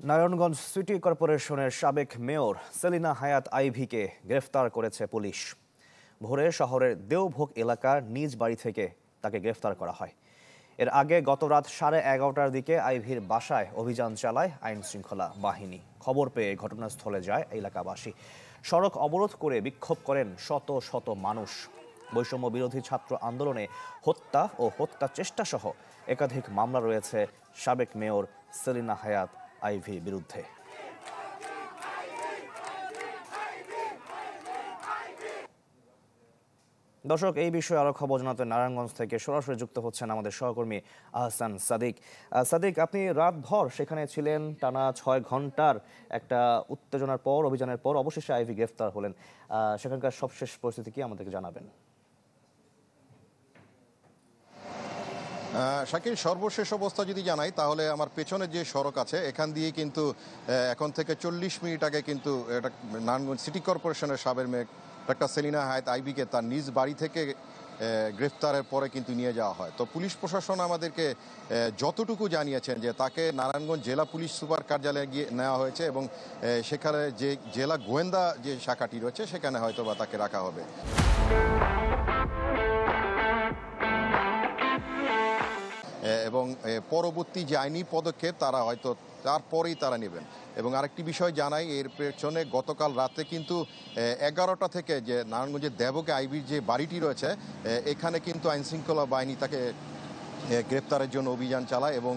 Narayanganj city কর্পোরেশনের সাবেক mayor Selina হায়াত আইভীকে গ্রেফতার করেছে পুলিশ। ভোরে শহরের দেওভোগ এলাকার নিজ বাড়ি থেকে তাকে গ্রেফতার করা হয়। এর আগে গত রাত 11:30টার দিকে আইভীর বাসায় অভিযান চালায় আইন শৃঙ্খলা বাহিনী। খবর পেয়ে ঘটনাস্থলে যায় এলাকাবাসী। সড়ক অবরোধ করে বিক্ষোভ করেন শত শত মানুষ। বৈষম্য বিরোধী ছাত্র আন্দোলনে হত্যা ও হত্যা চেষ্টা সহ একাধিক মামলা রয়েছে সাবেক মেয়র সেলিনা হায়াত আইভীর বিরুদ্ধে। দর্শক, এই বিষয়ে আরো খবর জানাতে নারায়ণগঞ্জ থেকে সরাসরি যুক্ত হচ্ছেন আমাদের সহকর্মী আহসান সাদিক। সাদিক, আপনি রাতভর সেখানে ছিলেন, টানা 6 ঘন্টার একটা উত্তেজনার পর, অভিযানের পর অবশেষে আইভী গ্রেফতার হলেন। সেখানকার সবশেষ পরিস্থিতি কি আমাদেরকে জানাবেন? শাকিল, সর্বশেষ অবস্থা যদি জানাই তাহলে আমার পেছনে যে সড়ক আছে এখান দিয়ে কিন্তু এখন থেকে 40 মিনিট আগে কিন্তু এটা নারায়ণগঞ্জ সিটি কর্পোরেশনের সাবেক মেয়র ডাক্তার সেলিনা হায়াত আইভীকে তার নিজ বাড়ি থেকে গ্রেফতারের পরে কিন্তু নিয়ে যাওয়া হয়। তো পুলিশ প্রশাসন আমাদেরকে যতটুকু জানিয়েছেন যে তাকে নারায়ণগঞ্জ জেলা পুলিশ সুপার কার্যালয়ে গিয়ে নেওয়া হয়েছে এবং সেখানে যে জেলা গোয়েন্দা যে শাখাটি রয়েছে সেখানে হয়তো বা তাকে রাখা হবে। এবং পরবর্তী যে আইনি পদক্ষেপ তারা হয়তো তারপরেই তারা নেবেন। এবং আরেকটি বিষয় জানাই, এর পেছনে গতকাল রাতে কিন্তু 11টা থেকে যে নারায়ণগঞ্জের দেবকে আইভীর যে বাড়িটি রয়েছে এখানে কিন্তু আইনশৃঙ্খলা বাহিনী তাকে গ্রেপ্তারের জন্য অভিযান চালায় এবং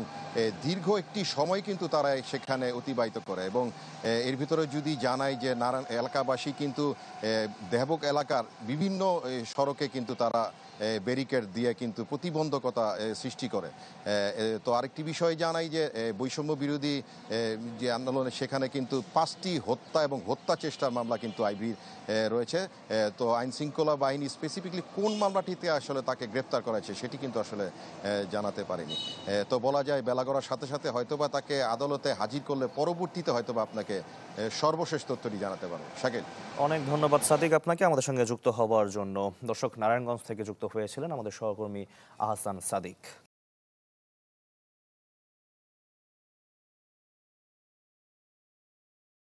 দীর্ঘ একটি সময় কিন্তু তারা সেখানে অতিবাহিত করে। এবং এর ভিতরে যদি জানাই যে নারায়ণ এলাকাবাসী কিন্তু দেবক এলাকার বিভিন্ন সড়কে কিন্তু তারা ব্যারিকেড দিয়ে কিন্তু প্রতিবন্ধকতা সৃষ্টি করে। তো আরেকটি বিষয় জানাই যে বৈষম্য বিরোধী যে আন্দোলনে সেখানে কিন্তু 5টি হত্যা এবং হত্যা চেষ্টার মামলা কিন্তু আইভীর রয়েছে। তো আইন শৃঙ্খলা বাহিনী স্পেসিফিকলি কোন মামলাটিতে আসলে তাকে গ্রেপ্তার করা হয়েছে সেটি কিন্তু আসলে জানাতে পারেনি। তো বলা যায় বেলা গড়ার সাথে সাথে হয়তোবা তাকে আদালতে হাজির করলে পরবর্তীতে হয়তোবা আপনাকে সর্বশেষ তথ্যটি জানাতে পারবো। শাকিল, অনেক ধন্যবাদ সাদিক আপনাকে আমাদের সঙ্গে যুক্ত হওয়ার জন্য। দর্শক, নারায়ণগঞ্জ থেকে যুক্ত হয়েছিলেন আমাদের সহকর্মী আহসান সাদিক।